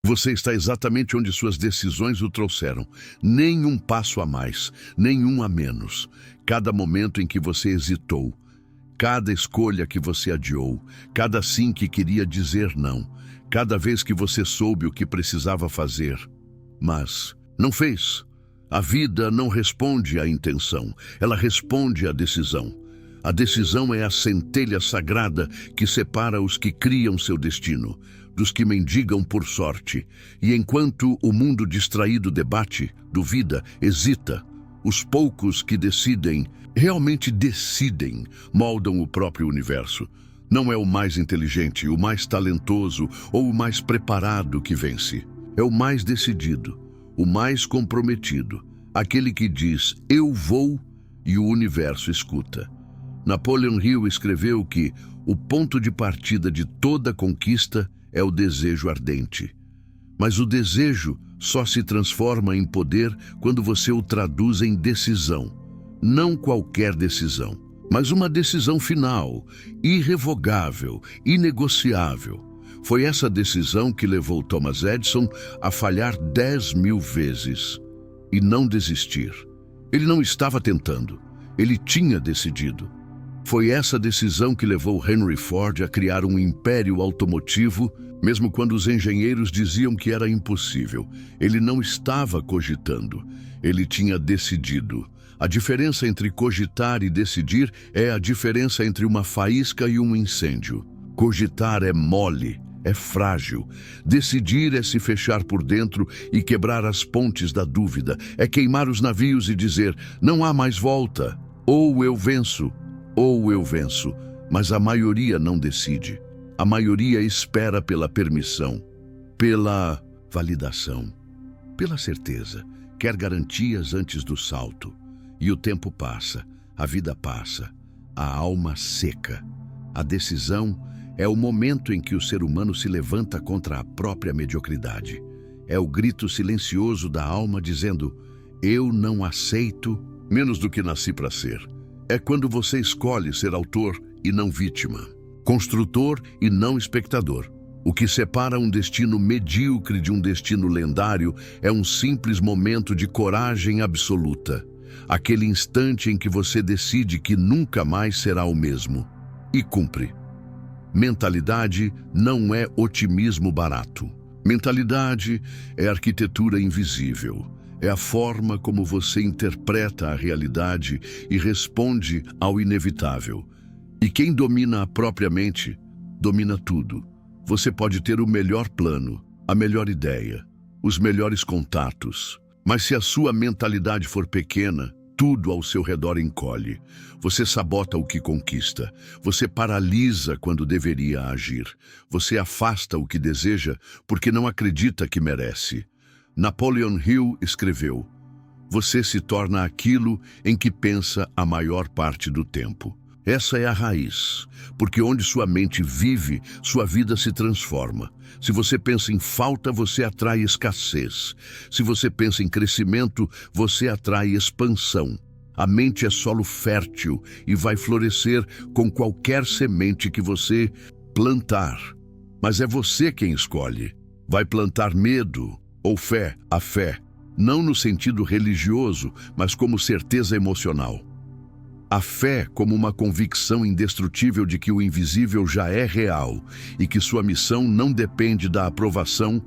Você está exatamente onde suas decisões o trouxeram. Nem um passo a mais, nenhum a menos. Cada momento em que você hesitou, cada escolha que você adiou, cada sim que queria dizer não, cada vez que você soube o que precisava fazer, mas não fez. A vida não responde à intenção, ela responde à decisão. A decisão é a centelha sagrada que separa os que criam seu destino dos que mendigam por sorte. E enquanto o mundo distraído debate, duvida, hesita, os poucos que decidem, realmente decidem, moldam o próprio universo. Não é o mais inteligente, o mais talentoso ou o mais preparado que vence. É o mais decidido, o mais comprometido, aquele que diz, eu vou, e o universo escuta. Napoleon Hill escreveu que o ponto de partida de toda conquista é o desejo ardente. Mas o desejo só se transforma em poder quando você o traduz em decisão. Não qualquer decisão, mas uma decisão final, irrevogável, inegociável. Foi essa decisão que levou Thomas Edison a falhar 10.000 vezes e não desistir. Ele não estava tentando, ele tinha decidido. Foi essa decisão que levou Henry Ford a criar um império automotivo, mesmo quando os engenheiros diziam que era impossível. Ele não estava cogitando, ele tinha decidido. A diferença entre cogitar e decidir é a diferença entre uma faísca e um incêndio. Cogitar é mole, é frágil. Decidir é se fechar por dentro e quebrar as pontes da dúvida. É queimar os navios e dizer, não há mais volta. Ou eu venço, ou eu venço. Mas a maioria não decide. A maioria espera pela permissão, pela validação, pela certeza. Quer garantias antes do salto. E o tempo passa, a vida passa, a alma seca. A decisão é o momento em que o ser humano se levanta contra a própria mediocridade. É o grito silencioso da alma dizendo, eu não aceito menos do que nasci para ser. É quando você escolhe ser autor e não vítima, construtor e não espectador. O que separa um destino medíocre de um destino lendário é um simples momento de coragem absoluta. Aquele instante em que você decide que nunca mais será o mesmo. E cumpre. Mentalidade não é otimismo barato. Mentalidade é arquitetura invisível. É a forma como você interpreta a realidade e responde ao inevitável. E quem domina a própria mente, domina tudo. Você pode ter o melhor plano, a melhor ideia, os melhores contatos. Mas se a sua mentalidade for pequena, tudo ao seu redor encolhe. Você sabota o que conquista. Você paralisa quando deveria agir. Você afasta o que deseja porque não acredita que merece. Napoleon Hill escreveu, você se torna aquilo em que pensa a maior parte do tempo. Essa é a raiz, porque onde sua mente vive, sua vida se transforma. Se você pensa em falta, você atrai escassez. Se você pensa em crescimento, você atrai expansão. A mente é solo fértil e vai florescer com qualquer semente que você plantar. Mas é você quem escolhe. Vai plantar medo ou fé? A fé, não no sentido religioso, mas como certeza emocional. A fé como uma convicção indestrutível de que o invisível já é real e que sua missão não depende da aprovação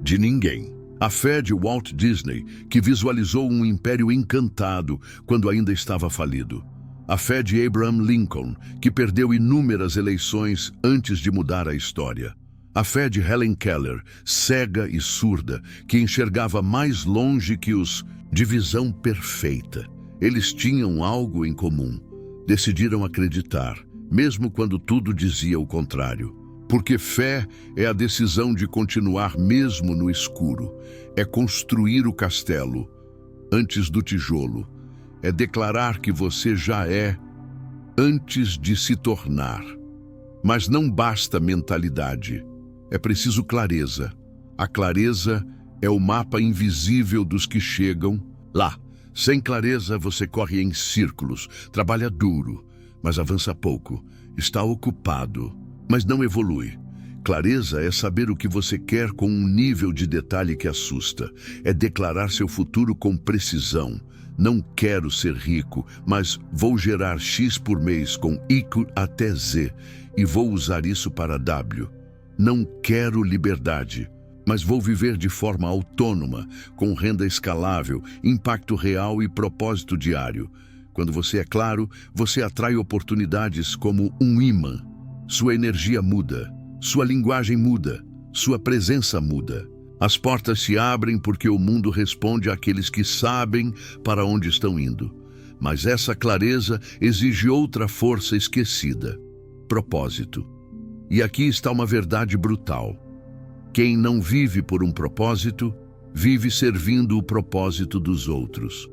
de ninguém. A fé de Walt Disney, que visualizou um império encantado quando ainda estava falido. A fé de Abraham Lincoln, que perdeu inúmeras eleições antes de mudar a história. A fé de Helen Keller, cega e surda, que enxergava mais longe que os de visão perfeita. Eles tinham algo em comum. Decidiram acreditar, mesmo quando tudo dizia o contrário. Porque fé é a decisão de continuar mesmo no escuro. É construir o castelo antes do tijolo. É declarar que você já é antes de se tornar. Mas não basta mentalidade. É preciso clareza. A clareza é o mapa invisível dos que chegam lá. Sem clareza, você corre em círculos, trabalha duro, mas avança pouco, está ocupado, mas não evolui. Clareza é saber o que você quer com um nível de detalhe que assusta. É declarar seu futuro com precisão. Não quero ser rico, mas vou gerar X por mês com I até Z e vou usar isso para W. Não quero liberdade, mas vou viver de forma autônoma, com renda escalável, impacto real e propósito diário. Quando você é claro, você atrai oportunidades como um imã. Sua energia muda, sua linguagem muda, sua presença muda. As portas se abrem porque o mundo responde àqueles que sabem para onde estão indo. Mas essa clareza exige outra força esquecida: propósito. E aqui está uma verdade brutal. Quem não vive por um propósito, vive servindo o propósito dos outros.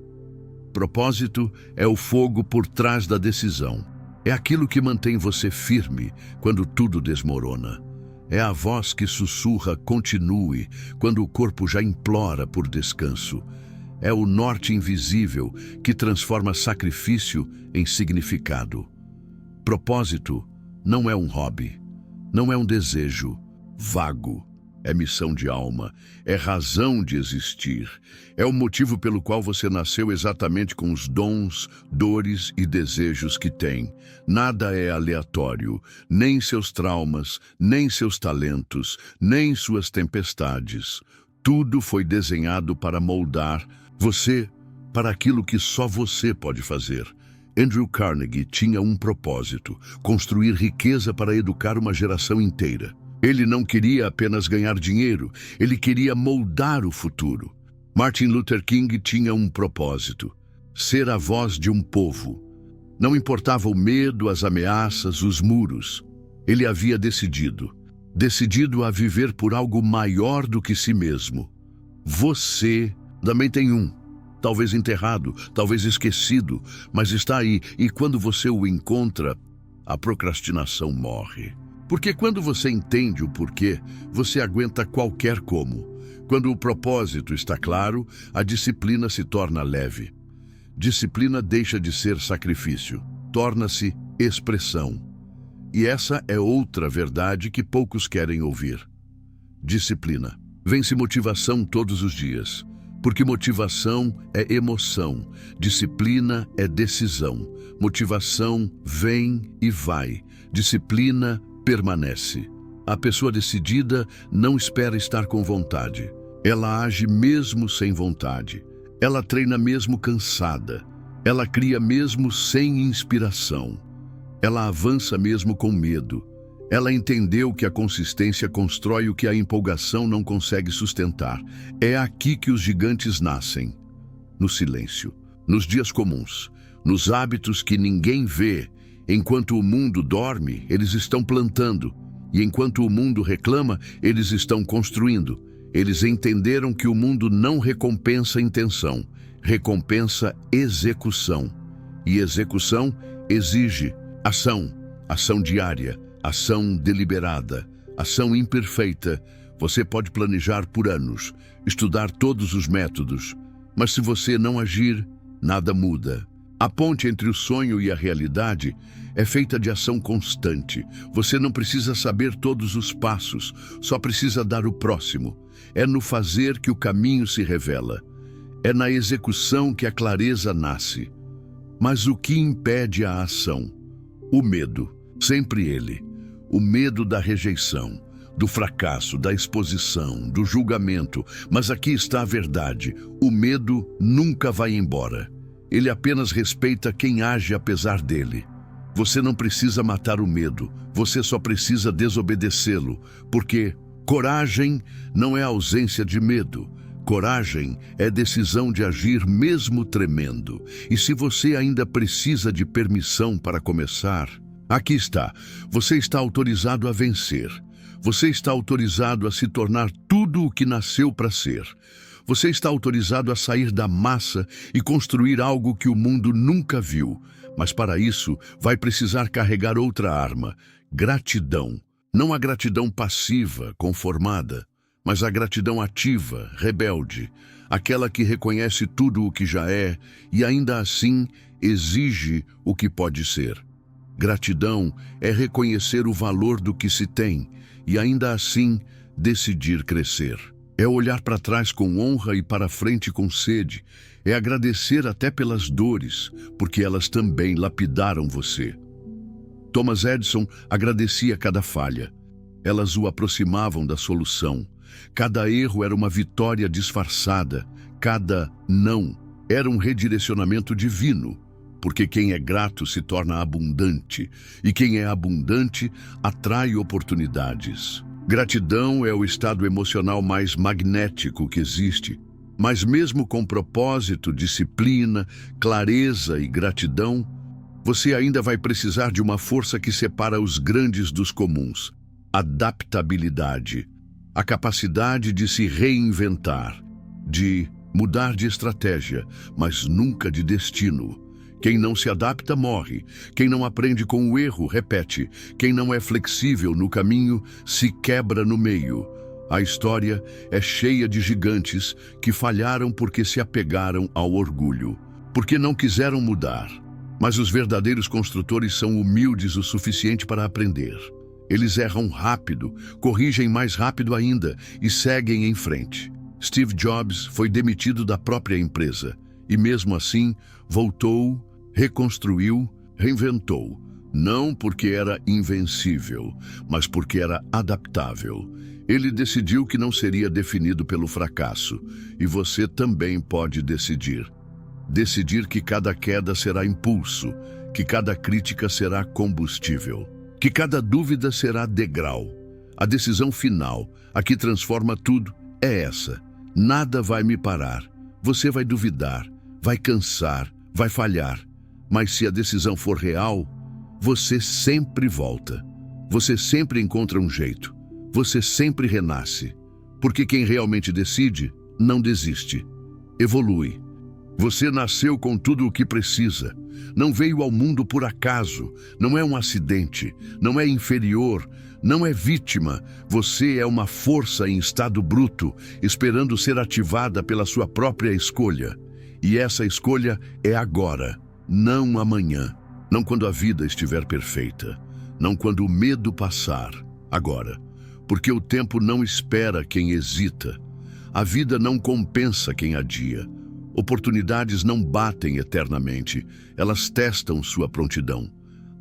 Propósito é o fogo por trás da decisão. É aquilo que mantém você firme quando tudo desmorona. É a voz que sussurra "continue" quando o corpo já implora por descanso. É o norte invisível que transforma sacrifício em significado. Propósito não é um hobby, não é um desejo vago. É missão de alma, é razão de existir. É o motivo pelo qual você nasceu exatamente com os dons, dores e desejos que tem. Nada é aleatório, nem seus traumas, nem seus talentos, nem suas tempestades. Tudo foi desenhado para moldar você para aquilo que só você pode fazer. Andrew Carnegie tinha um propósito: construir riqueza para educar uma geração inteira. Ele não queria apenas ganhar dinheiro, ele queria moldar o futuro. Martin Luther King tinha um propósito: ser a voz de um povo. Não importava o medo, as ameaças, os muros. Ele havia decidido a viver por algo maior do que si mesmo. Você também tem um. Talvez enterrado, talvez esquecido, mas está aí, e quando você o encontra, a procrastinação morre. Porque quando você entende o porquê, você aguenta qualquer como. Quando o propósito está claro, a disciplina se torna leve. Disciplina deixa de ser sacrifício, torna-se expressão. E essa é outra verdade que poucos querem ouvir. Disciplina. Vence motivação todos os dias. Porque motivação é emoção, disciplina é decisão. Motivação vem e vai, disciplina permanece. A pessoa decidida não espera estar com vontade. Ela age mesmo sem vontade. Ela treina mesmo cansada. Ela cria mesmo sem inspiração. Ela avança mesmo com medo. Ela entendeu que a consistência constrói o que a empolgação não consegue sustentar. É aqui que os gigantes nascem. No silêncio, nos dias comuns, nos hábitos que ninguém vê. Enquanto o mundo dorme, eles estão plantando. E enquanto o mundo reclama, eles estão construindo. Eles entenderam que o mundo não recompensa intenção, recompensa execução. E execução exige ação, ação diária, ação deliberada, ação imperfeita. Você pode planejar por anos, estudar todos os métodos, mas se você não agir, nada muda. A ponte entre o sonho e a realidade é feita de ação constante. Você não precisa saber todos os passos, só precisa dar o próximo. É no fazer que o caminho se revela. É na execução que a clareza nasce. Mas o que impede a ação? O medo, sempre ele. O medo da rejeição, do fracasso, da exposição, do julgamento. Mas aqui está a verdade: o medo nunca vai embora. Ele apenas respeita quem age apesar dele. Você não precisa matar o medo, você só precisa desobedecê-lo, porque coragem não é ausência de medo. Coragem é decisão de agir mesmo tremendo. E se você ainda precisa de permissão para começar, aqui está. Você está autorizado a vencer. Você está autorizado a se tornar tudo o que nasceu para ser. Você está autorizado a sair da massa e construir algo que o mundo nunca viu. Mas para isso, vai precisar carregar outra arma: gratidão. Não a gratidão passiva, conformada, mas a gratidão ativa, rebelde. Aquela que reconhece tudo o que já é e ainda assim exige o que pode ser. Gratidão é reconhecer o valor do que se tem e ainda assim decidir crescer. É olhar para trás com honra e para frente com sede. É agradecer até pelas dores, porque elas também lapidaram você. Thomas Edison agradecia cada falha. Elas o aproximavam da solução. Cada erro era uma vitória disfarçada. Cada não era um redirecionamento divino. Porque quem é grato se torna abundante, e quem é abundante atrai oportunidades. Gratidão é o estado emocional mais magnético que existe, mas mesmo com propósito, disciplina, clareza e gratidão, você ainda vai precisar de uma força que separa os grandes dos comuns: adaptabilidade, a capacidade de se reinventar, de mudar de estratégia, mas nunca de destino. Quem não se adapta morre. Quem não aprende com o erro repete. Quem não é flexível no caminho se quebra no meio. A história é cheia de gigantes que falharam porque se apegaram ao orgulho, porque não quiseram mudar. Mas os verdadeiros construtores são humildes o suficiente para aprender. Eles erram rápido, corrigem mais rápido ainda e seguem em frente. Steve Jobs foi demitido da própria empresa e mesmo assim voltou, reconstruiu, reinventou, não porque era invencível, mas porque era adaptável. Ele decidiu que não seria definido pelo fracasso, e você também pode decidir. Decidir que cada queda será impulso, que cada crítica será combustível, que cada dúvida será degrau. A decisão final, a que transforma tudo, é essa. Nada vai me parar. Você vai duvidar, vai cansar, vai falhar. Mas se a decisão for real, você sempre volta. Você sempre encontra um jeito. Você sempre renasce. Porque quem realmente decide, não desiste. Evolui. Você nasceu com tudo o que precisa. Não veio ao mundo por acaso. Não é um acidente. Não é inferior. Não é vítima. Você é uma força em estado bruto, esperando ser ativada pela sua própria escolha. E essa escolha é agora. Não amanhã, não quando a vida estiver perfeita, não quando o medo passar, agora. Porque o tempo não espera quem hesita. A vida não compensa quem adia. Oportunidades não batem eternamente, elas testam sua prontidão.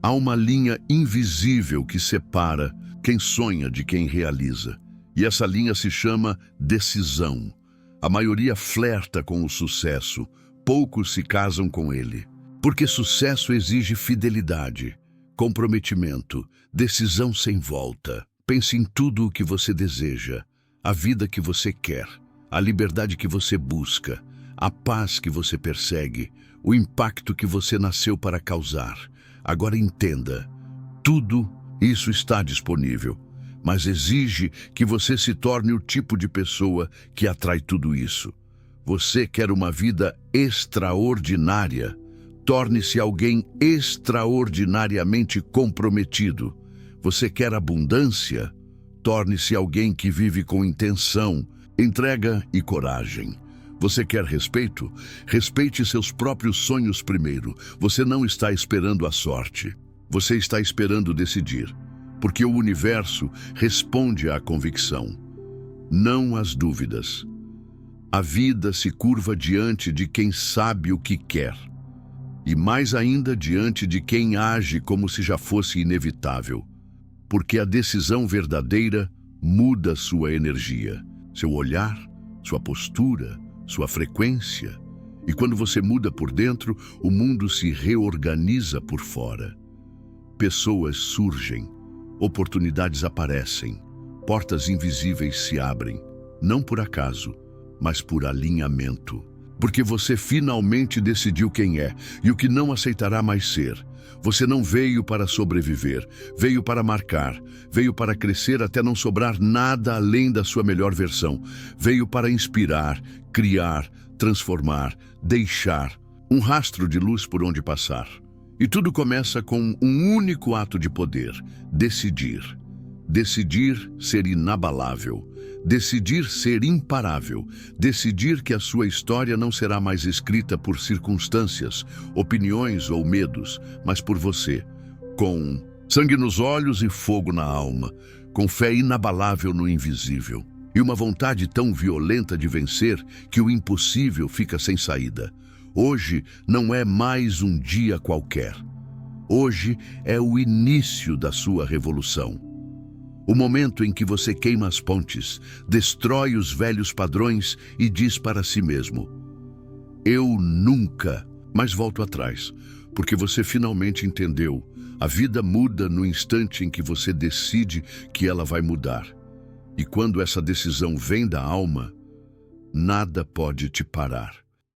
Há uma linha invisível que separa quem sonha de quem realiza. E essa linha se chama decisão. A maioria flerta com o sucesso, poucos se casam com ele. Porque sucesso exige fidelidade, comprometimento, decisão sem volta. Pense em tudo o que você deseja, a vida que você quer, a liberdade que você busca, a paz que você persegue, o impacto que você nasceu para causar. Agora entenda, tudo isso está disponível, mas exige que você se torne o tipo de pessoa que atrai tudo isso. Você quer uma vida extraordinária? Torne-se alguém extraordinariamente comprometido. Você quer abundância? Torne-se alguém que vive com intenção, entrega e coragem. Você quer respeito? Respeite seus próprios sonhos primeiro. Você não está esperando a sorte. Você está esperando decidir. Porque o universo responde à convicção, não às dúvidas. A vida se curva diante de quem sabe o que quer. E mais ainda diante de quem age como se já fosse inevitável. Porque a decisão verdadeira muda sua energia, seu olhar, sua postura, sua frequência. E quando você muda por dentro, o mundo se reorganiza por fora. Pessoas surgem, oportunidades aparecem, portas invisíveis se abrem, não por acaso, mas por alinhamento. Porque você finalmente decidiu quem é e o que não aceitará mais ser. Você não veio para sobreviver, veio para marcar, veio para crescer até não sobrar nada além da sua melhor versão. Veio para inspirar, criar, transformar, deixar um rastro de luz por onde passar. E tudo começa com um único ato de poder: decidir. Decidir ser inabalável. Decidir ser imparável, decidir que a sua história não será mais escrita por circunstâncias, opiniões ou medos, mas por você, com sangue nos olhos e fogo na alma, com fé inabalável no invisível e uma vontade tão violenta de vencer que o impossível fica sem saída. Hoje não é mais um dia qualquer. Hoje é o início da sua revolução. O momento em que você queima as pontes, destrói os velhos padrões e diz para si mesmo: eu nunca mais volto atrás, porque você finalmente entendeu. A vida muda no instante em que você decide que ela vai mudar. E quando essa decisão vem da alma, nada pode te parar.